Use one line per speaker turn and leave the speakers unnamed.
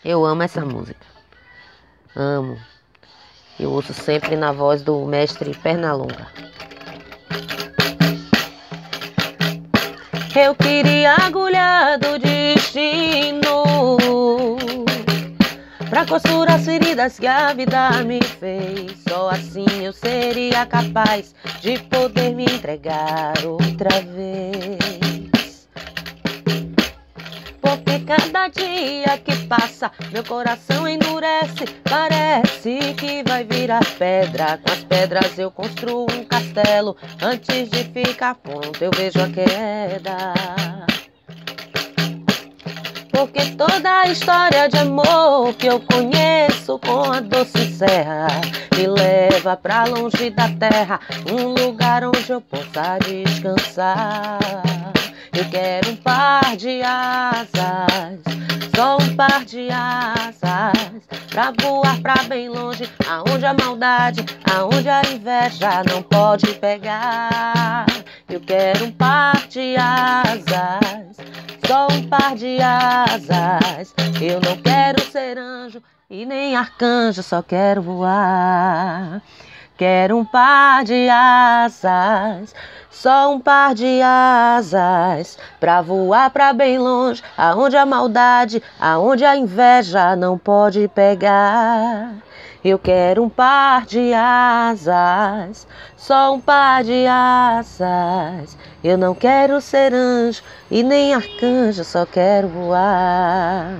Eu amo essa música. Amo. Eu ouço sempre na voz do mestre Pernalonga. Eu queria a agulha do destino pra costurar as feridas que a vida me fez. Só assim eu seria capaz de poder me entregar outra vez. Porque cada dia que passa, meu coração endurece. Parece que vai virar pedra. Com as pedras eu construo um castelo. Antes de ficar pronto, eu vejo a queda. Porque toda a história de amor que eu conheço com a doce serra me leva pra longe da terra, um lugar onde eu possa descansar. Eu quero um par de asas, só um par de asas, pra voar pra bem longe, aonde a maldade, aonde a inveja não pode pegar. Eu quero um par de asas, só um par de asas. Eu não quero ser anjo e nem arcanjo, só quero voar. Quero um par de asas, só um par de asas, pra voar pra bem longe, aonde a maldade, aonde a inveja não pode pegar. Eu quero um par de asas, só um par de asas. Eu não quero ser anjo e nem arcanjo, só quero voar.